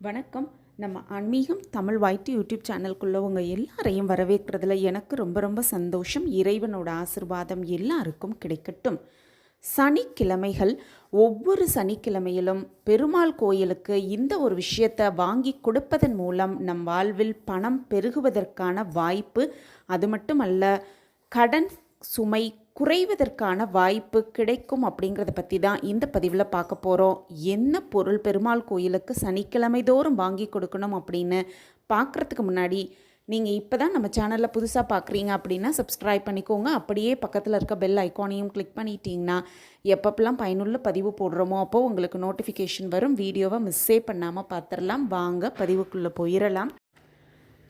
வணக்கம். நம்ம ஆன்மீகம் தமிழ் வாய்ட்டு யூடியூப் சேனலுக்குள்ளே உங்கள் எல்லாரையும் வரவேற்கிறதுல எனக்கு ரொம்ப ரொம்ப சந்தோஷம். இறைவனோட ஆசிர்வாதம் எல்லாருக்கும் கிடைக்கட்டும். சனிக்கிழமைகள் ஒவ்வொரு சனிக்கிழமையிலும் பெருமாள் கோயிலுக்கு இந்த ஒரு விஷயத்தை வாங்கி கொடுப்பதன் மூலம் நம் வாழ்வில் பணம் பெருகுவதற்கான வாய்ப்பு, அது மட்டுமல்ல கடன் சுமை குறைவதற்கான வாய்ப்பு கிடைக்கும் அப்படிங்கிறத பற்றி தான் இந்த பதிவில் பார்க்க போகிறோம். என்ன பொருள் பெருமாள் கோயிலுக்கு சனிக்கிழமை தோறும் வாங்கி கொடுக்கணும் அப்படின்னு பார்க்குறதுக்கு முன்னாடி நீங்கள் இப்போ தான் நம்ம சேனலில் புதுசாக பார்க்குறீங்க அப்படின்னா சப்ஸ்கிரைப் பண்ணிக்கோங்க. அப்படியே பக்கத்தில் இருக்க பெல் ஐக்கானையும் கிளிக் பண்ணிட்டீங்கன்னா எப்பப்பெல்லாம் பயனுள்ள பதிவு போடுறோமோ அப்போது உங்களுக்கு நோட்டிஃபிகேஷன் வரும். வீடியோவை மிஸ்ஸே பண்ணாமல் பார்த்துடலாம். வாங்க பதிவுக்குள்ளே போயிடலாம்.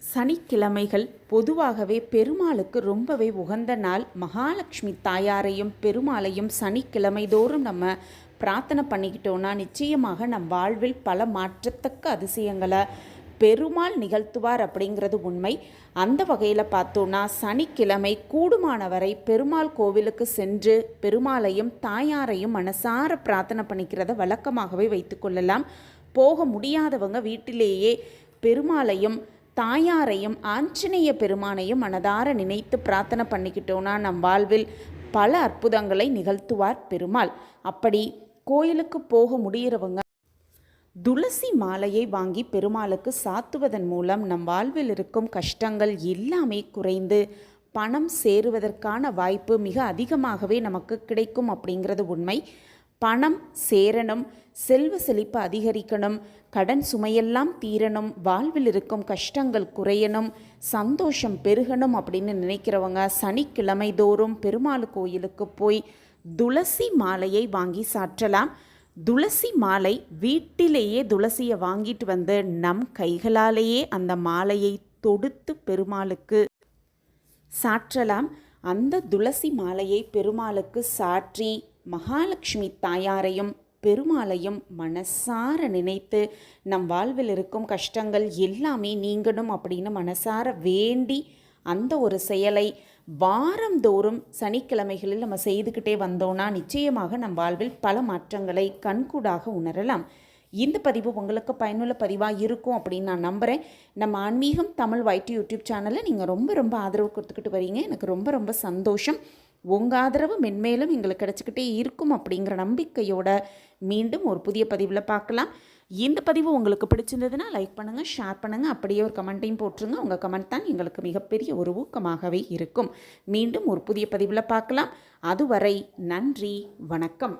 சனிக்கிழமைகள் பொதுவாகவே பெருமாளுக்கு ரொம்பவே உகந்த நாள். மகாலட்சுமி தாயாரையும் பெருமாளையும் சனிக்கிழமை தோறும் நம்ம பிரார்த்தனை பண்ணிக்கிட்டோன்னா நிச்சயமாக நம் வாழ்வில் பல மாற்றத்தக்க அதிசயங்களை பெருமாள் நிகழ்த்துவார் அப்படிங்கிறது உண்மை. அந்த வகையில் பார்த்தோன்னா சனிக்கிழமை கூடுமானவரை பெருமாள் கோவிலுக்கு சென்று பெருமாளையும் தாயாரையும் மனசார பிரார்த்தனை பண்ணிக்கிறத வழக்கமாகவே வைத்துக்கொள்ளலாம். போக முடியாதவங்க வீட்டிலேயே பெருமாளையும் தாயாரையும் ஆஞ்சநேய பெருமானையும் மனதார நினைத்து பிரார்த்தனை பண்ணிக்கிட்டோன்னா நம் வாழ்வில் பல அற்புதங்களை நிகழ்த்துவார் பெருமாள். அப்படி கோயிலுக்கு போக முடிகிறவங்க துளசி மாலையை வாங்கி பெருமாளுக்கு சாத்துவதன் மூலம் நம் வாழ்வில் இருக்கும் கஷ்டங்கள் எல்லாமே குறைந்து பணம் சேருவதற்கான வாய்ப்பு மிக அதிகமாகவே நமக்கு கிடைக்கும் அப்படிங்கிறது உண்மை. பணம் சேரணும், செல்வ செழிப்பு அதிகரிக்கணும், கடன் சுமையெல்லாம் தீரணும், வாழ்வில் இருக்கும் கஷ்டங்கள் குறையணும், சந்தோஷம் பெருகணும் அப்படின்னு நினைக்கிறவங்க சனிக்கிழமை தோறும் பெருமாள் கோயிலுக்கு போய் துளசி மாலையை வாங்கி சாற்றலாம். துளசி மாலை வீட்டிலேயே துளசியை வாங்கிட்டு வந்து நம் கைகளாலேயே அந்த மாலையை தொடுத்து பெருமாளுக்கு சாற்றலாம். அந்த துளசி மாலையை பெருமாளுக்கு சாற்றி மகாலட்சுமி தாயாரையும் பெருமாளையும் மனசார நினைத்து நம் வாழ்வில் இருக்கும் கஷ்டங்கள் எல்லாமே நீங்கணும் அப்படின்னு மனசார வேண்டி அந்த ஒரு செயலை வாரந்தோறும் சனிக்கிழமைகளில் நம்ம செய்துக்கிட்டே வந்தோன்னா நிச்சயமாக நம் வாழ்வில் பல மாற்றங்களை கண்கூடாக உணரலாம். இந்த பதிவு உங்களுக்கு பயனுள்ள பதிவாக இருக்கும் அப்படின்னு நான் நம்புகிறேன். நம்ம ஆன்மீகம் தமிழ் வாய்ட்டு யூடியூப் சேனலில் நீங்கள் ரொம்ப ஆதரவு கொடுத்துக்கிட்டு வரீங்க. எனக்கு ரொம்ப சந்தோஷம். உங்கள் ஆதரவு மென்மேலும் எங்களுக்கு கிடச்சிக்கிட்டே இருக்கும் அப்படிங்கிற நம்பிக்கையோட மீண்டும் ஒரு புதிய பதிவில் பார்க்கலாம். இந்த பதிவு உங்களுக்கு பிடிச்சிருந்ததுன்னா லைக் பண்ணுங்கள், ஷேர் பண்ணுங்கள், அப்படியே ஒரு கமெண்ட்டையும் போட்டுருங்க. உங்கள் கமெண்ட் தான் எங்களுக்கு மிகப்பெரிய ஒரு ஊக்கமாகவே இருக்கும். மீண்டும் ஒரு புதிய பதிவில் பார்க்கலாம். அதுவரை நன்றி, வணக்கம்.